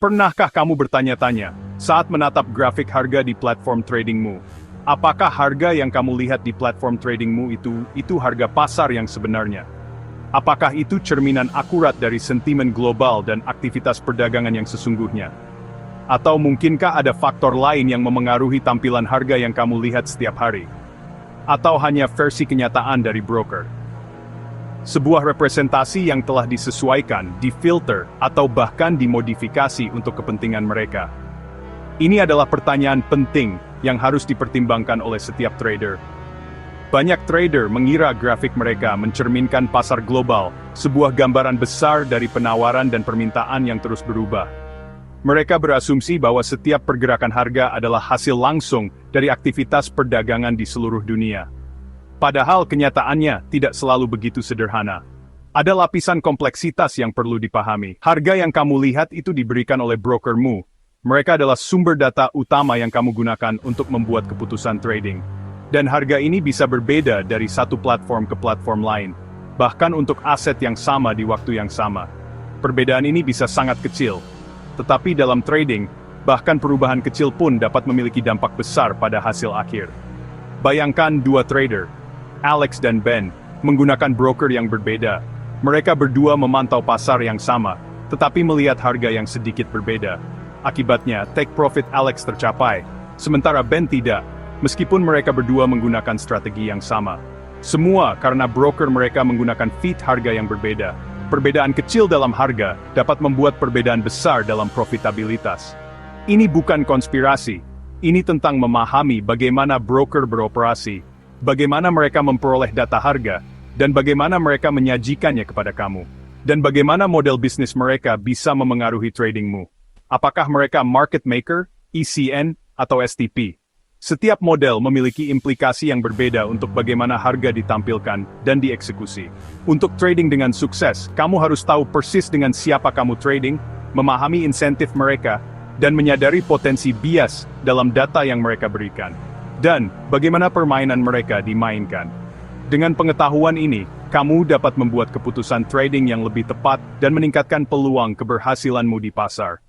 Pernahkah kamu bertanya-tanya, saat menatap grafik harga di platform tradingmu, apakah harga yang kamu lihat di platform tradingmu itu harga pasar yang sebenarnya? Apakah itu cerminan akurat dari sentimen global dan aktivitas perdagangan yang sesungguhnya? Atau mungkinkah ada faktor lain yang memengaruhi tampilan harga yang kamu lihat setiap hari? Atau hanya versi kenyataan dari broker? Sebuah representasi yang telah disesuaikan, difilter, atau bahkan dimodifikasi untuk kepentingan mereka. Ini adalah pertanyaan penting yang harus dipertimbangkan oleh setiap trader. Banyak trader mengira grafik mereka mencerminkan pasar global, sebuah gambaran besar dari penawaran dan permintaan yang terus berubah. Mereka berasumsi bahwa setiap pergerakan harga adalah hasil langsung dari aktivitas perdagangan di seluruh dunia. Padahal kenyataannya tidak selalu begitu sederhana. Ada lapisan kompleksitas yang perlu dipahami. Harga yang kamu lihat itu diberikan oleh brokermu. Mereka adalah sumber data utama yang kamu gunakan untuk membuat keputusan trading. Dan harga ini bisa berbeda dari satu platform ke platform lain. Bahkan untuk aset yang sama di waktu yang sama. Perbedaan ini bisa sangat kecil. Tetapi dalam trading, bahkan perubahan kecil pun dapat memiliki dampak besar pada hasil akhir. Bayangkan dua trader, Alex dan Ben, menggunakan broker yang berbeda. Mereka berdua memantau pasar yang sama, tetapi melihat harga yang sedikit berbeda. Akibatnya, take profit Alex tercapai, sementara Ben tidak, meskipun mereka berdua menggunakan strategi yang sama. Semua karena broker mereka menggunakan feed harga yang berbeda. Perbedaan kecil dalam harga dapat membuat perbedaan besar dalam profitabilitas. Ini bukan konspirasi, ini tentang memahami bagaimana broker beroperasi, bagaimana mereka memperoleh data harga, dan bagaimana mereka menyajikannya kepada kamu. Dan bagaimana model bisnis mereka bisa memengaruhi tradingmu. Apakah mereka market maker, ECN, atau STP? Setiap model memiliki implikasi yang berbeda untuk bagaimana harga ditampilkan dan dieksekusi. Untuk trading dengan sukses, kamu harus tahu persis dengan siapa kamu trading, memahami insentif mereka, dan menyadari potensi bias dalam data yang mereka berikan. Dan bagaimana permainan mereka dimainkan. Dengan pengetahuan ini, kamu dapat membuat keputusan trading yang lebih tepat dan meningkatkan peluang keberhasilanmu di pasar.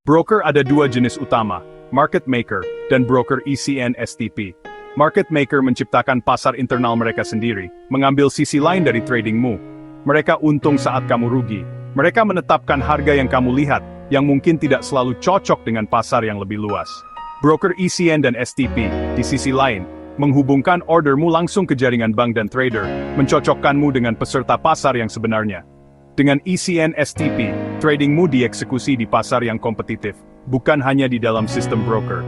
Broker ada dua jenis utama, market maker dan broker ECN STP. Market maker menciptakan pasar internal mereka sendiri, mengambil sisi lain dari tradingmu. Mereka untung saat kamu rugi. Mereka menetapkan harga yang kamu lihat, yang mungkin tidak selalu cocok dengan pasar yang lebih luas. Broker ECN dan STP, di sisi lain, menghubungkan ordermu langsung ke jaringan bank dan trader, mencocokkanmu dengan peserta pasar yang sebenarnya. Dengan ECN STP, tradingmu dieksekusi di pasar yang kompetitif, bukan hanya di dalam sistem broker.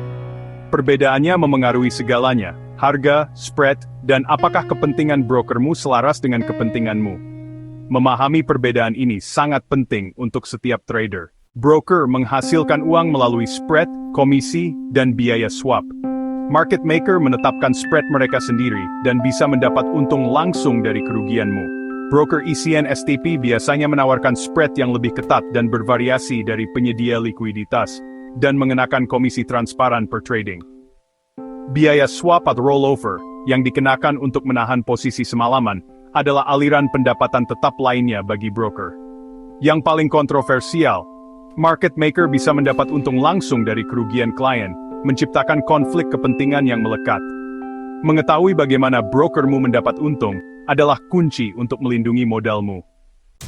Perbedaannya memengaruhi segalanya, harga, spread, dan apakah kepentingan brokermu selaras dengan kepentinganmu. Memahami perbedaan ini sangat penting untuk setiap trader. Broker menghasilkan uang melalui spread, komisi, dan biaya swap. Market maker menetapkan spread mereka sendiri dan bisa mendapat untung langsung dari kerugianmu. Broker ECN STP biasanya menawarkan spread yang lebih ketat dan bervariasi dari penyedia likuiditas, dan mengenakan komisi transparan per trading. Biaya swap atau rollover, yang dikenakan untuk menahan posisi semalaman, adalah aliran pendapatan tetap lainnya bagi broker. Yang paling kontroversial, market maker bisa mendapat untung langsung dari kerugian klien, menciptakan konflik kepentingan yang melekat. Mengetahui bagaimana brokermu mendapat untung, adalah kunci untuk melindungi modalmu.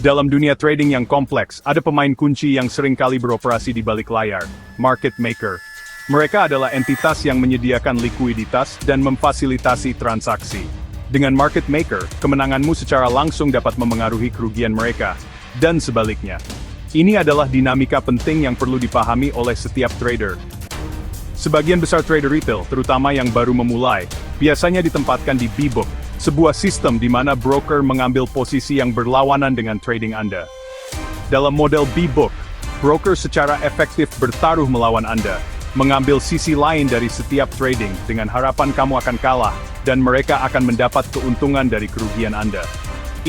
Dalam dunia trading yang kompleks, ada pemain kunci yang seringkali beroperasi di balik layar, market maker. Mereka adalah entitas yang menyediakan likuiditas dan memfasilitasi transaksi. Dengan market maker, kemenanganmu secara langsung dapat memengaruhi kerugian mereka, dan sebaliknya. Ini adalah dinamika penting yang perlu dipahami oleh setiap trader. Sebagian besar trader retail, terutama yang baru memulai, biasanya ditempatkan di B-Book, sebuah sistem di mana broker mengambil posisi yang berlawanan dengan trading Anda. Dalam model B-Book, broker secara efektif bertaruh melawan Anda, mengambil sisi lain dari setiap trading dengan harapan kamu akan kalah, dan mereka akan mendapat keuntungan dari kerugian Anda.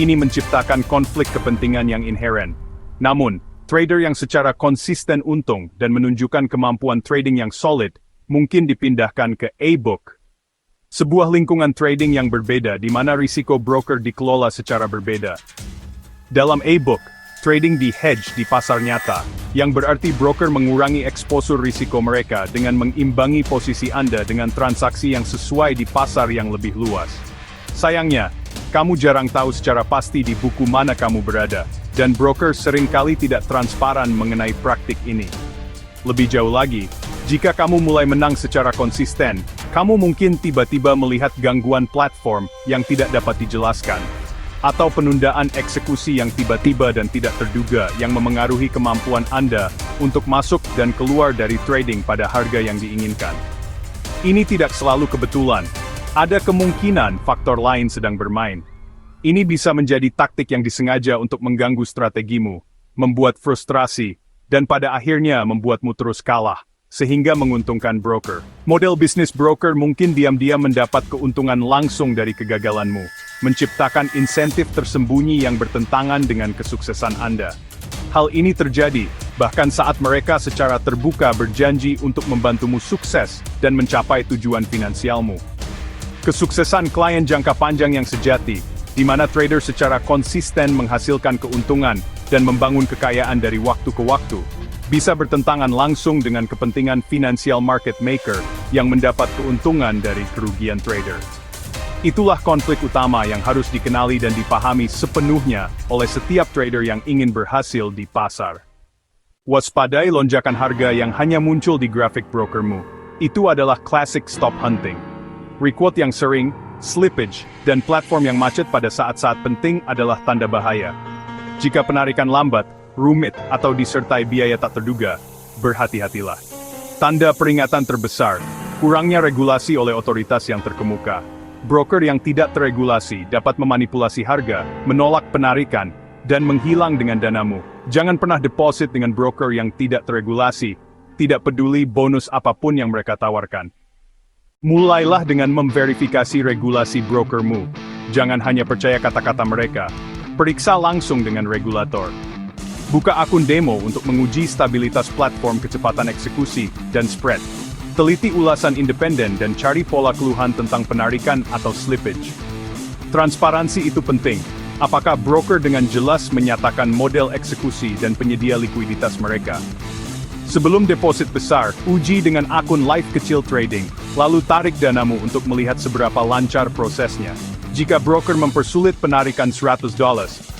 Ini menciptakan konflik kepentingan yang inheren. Namun, trader yang secara konsisten untung dan menunjukkan kemampuan trading yang solid, mungkin dipindahkan ke A-Book. Sebuah lingkungan trading yang berbeda di mana risiko broker dikelola secara berbeda. Dalam A-Book, Trading di hedge di pasar nyata, yang berarti broker mengurangi eksposur risiko mereka dengan mengimbangi posisi Anda dengan transaksi yang sesuai di pasar yang lebih luas. Sayangnya, kamu jarang tahu secara pasti di buku mana kamu berada, dan broker seringkali tidak transparan mengenai praktik ini. Lebih jauh lagi, jika kamu mulai menang secara konsisten, kamu mungkin tiba-tiba melihat gangguan platform yang tidak dapat dijelaskan, atau penundaan eksekusi yang tiba-tiba dan tidak terduga yang memengaruhi kemampuan Anda untuk masuk dan keluar dari trading pada harga yang diinginkan. Ini tidak selalu kebetulan. Ada kemungkinan faktor lain sedang bermain. Ini bisa menjadi taktik yang disengaja untuk mengganggu strategimu, membuat frustrasi, dan pada akhirnya membuatmu terus kalah, sehingga menguntungkan broker. Model bisnis broker mungkin diam-diam mendapat keuntungan langsung dari kegagalanmu, menciptakan insentif tersembunyi yang bertentangan dengan kesuksesan Anda. Hal ini terjadi, bahkan saat mereka secara terbuka berjanji untuk membantumu sukses dan mencapai tujuan finansialmu. Kesuksesan klien jangka panjang yang sejati, di mana trader secara konsisten menghasilkan keuntungan dan membangun kekayaan dari waktu ke waktu, bisa bertentangan langsung dengan kepentingan finansial market maker yang mendapat keuntungan dari kerugian trader. Itulah konflik utama yang harus dikenali dan dipahami sepenuhnya oleh setiap trader yang ingin berhasil di pasar. Waspadai lonjakan harga yang hanya muncul di grafik brokermu. Itu adalah classic stop hunting. Requote yang sering, slippage, dan platform yang macet pada saat-saat penting adalah tanda bahaya. Jika penarikan lambat, rumit, atau disertai biaya tak terduga, berhati-hatilah. Tanda peringatan terbesar, kurangnya regulasi oleh otoritas yang terkemuka. Broker yang tidak terregulasi dapat memanipulasi harga, menolak penarikan, dan menghilang dengan danamu. Jangan pernah deposit dengan broker yang tidak terregulasi, tidak peduli bonus apapun yang mereka tawarkan. Mulailah dengan memverifikasi regulasi brokermu. Jangan hanya percaya kata-kata mereka. Periksa langsung dengan regulator. Buka akun demo untuk menguji stabilitas platform, kecepatan eksekusi, dan spread. Teliti ulasan independen dan cari pola keluhan tentang penarikan atau slippage. Transparansi itu penting. Apakah broker dengan jelas menyatakan model eksekusi dan penyedia likuiditas mereka? Sebelum deposit besar, uji dengan akun live kecil trading, lalu tarik danamu untuk melihat seberapa lancar prosesnya. Jika broker mempersulit penarikan $100,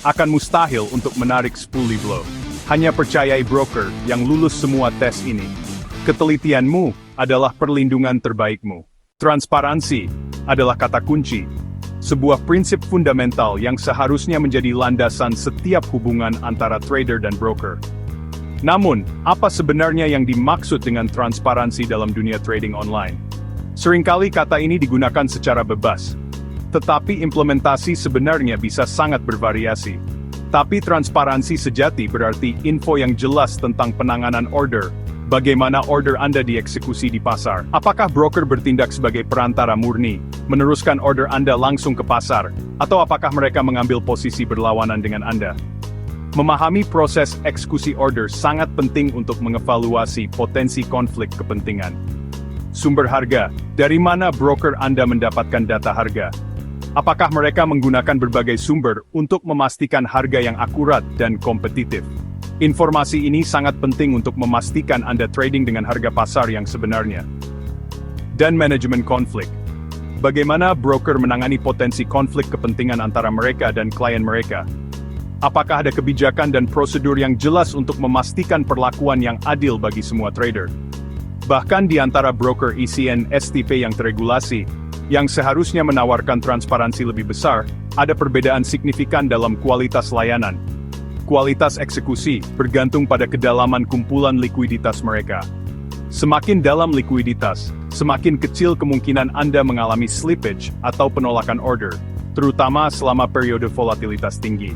akan mustahil untuk menarik $10. Hanya percayai broker yang lulus semua tes ini. Ketelitianmu adalah perlindungan terbaikmu. Transparansi adalah kata kunci. Sebuah prinsip fundamental yang seharusnya menjadi landasan setiap hubungan antara trader dan broker. Namun, apa sebenarnya yang dimaksud dengan transparansi dalam dunia trading online? Seringkali kata ini digunakan secara bebas. Tetapi implementasi sebenarnya bisa sangat bervariasi. Tapi transparansi sejati berarti info yang jelas tentang penanganan order. Bagaimana order Anda dieksekusi di pasar? Apakah broker bertindak sebagai perantara murni, meneruskan order Anda langsung ke pasar, atau apakah mereka mengambil posisi berlawanan dengan Anda? Memahami proses eksekusi order sangat penting untuk mengevaluasi potensi konflik kepentingan. Sumber harga, dari mana broker Anda mendapatkan data harga? Apakah mereka menggunakan berbagai sumber untuk memastikan harga yang akurat dan kompetitif? Informasi ini sangat penting untuk memastikan Anda trading dengan harga pasar yang sebenarnya. Dan manajemen konflik. Bagaimana broker menangani potensi konflik kepentingan antara mereka dan klien mereka? Apakah ada kebijakan dan prosedur yang jelas untuk memastikan perlakuan yang adil bagi semua trader? Bahkan di antara broker ECN STP yang terregulasi, yang seharusnya menawarkan transparansi lebih besar, ada perbedaan signifikan dalam kualitas layanan. Kualitas eksekusi bergantung pada kedalaman kumpulan likuiditas mereka. Semakin dalam likuiditas, semakin kecil kemungkinan Anda mengalami slippage atau penolakan order, terutama selama periode volatilitas tinggi.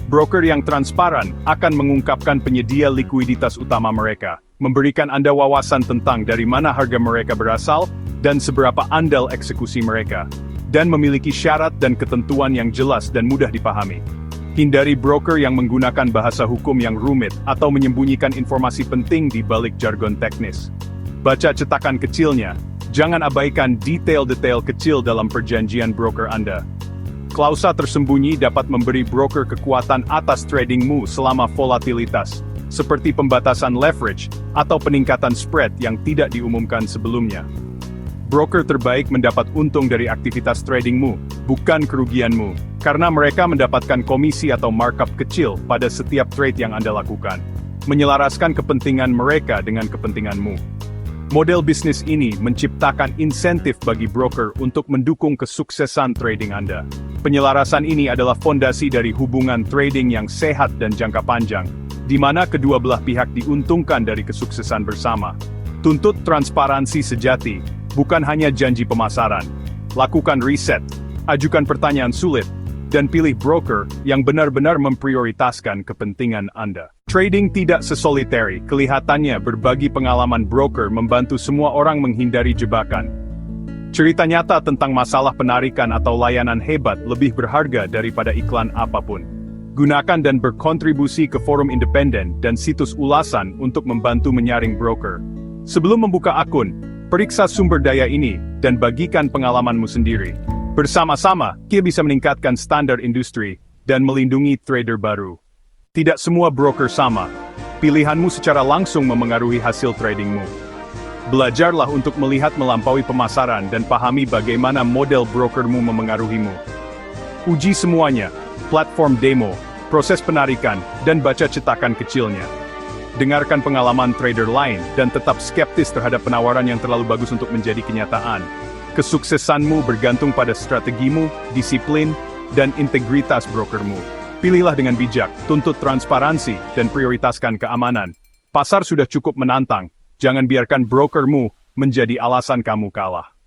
Broker yang transparan akan mengungkapkan penyedia likuiditas utama mereka, memberikan Anda wawasan tentang dari mana harga mereka berasal, dan seberapa andal eksekusi mereka, dan memiliki syarat dan ketentuan yang jelas dan mudah dipahami. Hindari broker yang menggunakan bahasa hukum yang rumit atau menyembunyikan informasi penting di balik jargon teknis. Baca cetakan kecilnya, jangan abaikan detail-detail kecil dalam perjanjian broker Anda. Klausa tersembunyi dapat memberi broker kekuatan atas tradingmu selama volatilitas, seperti pembatasan leverage atau peningkatan spread yang tidak diumumkan sebelumnya. Broker terbaik mendapat untung dari aktivitas tradingmu, bukan kerugianmu, karena mereka mendapatkan komisi atau markup kecil pada setiap trade yang Anda lakukan, menyelaraskan kepentingan mereka dengan kepentinganmu. Model bisnis ini menciptakan insentif bagi broker untuk mendukung kesuksesan trading Anda. Penyelarasan ini adalah fondasi dari hubungan trading yang sehat dan jangka panjang, di mana kedua belah pihak diuntungkan dari kesuksesan bersama. Tuntut transparansi sejati, bukan hanya janji pemasaran. Lakukan riset, ajukan pertanyaan sulit, dan pilih broker yang benar-benar memprioritaskan kepentingan Anda. Trading tidak sesolitary, kelihatannya berbagi pengalaman broker membantu semua orang menghindari jebakan. Cerita nyata tentang masalah penarikan atau layanan hebat lebih berharga daripada iklan apapun. Gunakan dan berkontribusi ke forum independen dan situs ulasan untuk membantu menyaring broker. Sebelum membuka akun, periksa sumber daya ini dan bagikan pengalamanmu sendiri. Bersama-sama, kita bisa meningkatkan standar industri dan melindungi trader baru. Tidak semua broker sama. Pilihanmu secara langsung memengaruhi hasil tradingmu. Belajarlah untuk melihat melampaui pemasaran dan pahami bagaimana model brokermu memengaruhimu. Uji semuanya, platform demo, proses penarikan, dan baca cetakan kecilnya. Dengarkan pengalaman trader lain dan tetap skeptis terhadap penawaran yang terlalu bagus untuk menjadi kenyataan. Kesuksesanmu bergantung pada strategimu, disiplin, dan integritas brokermu. Pilihlah dengan bijak, tuntut transparansi, dan prioritaskan keamanan. Pasar sudah cukup menantang, jangan biarkan brokermu menjadi alasan kamu kalah.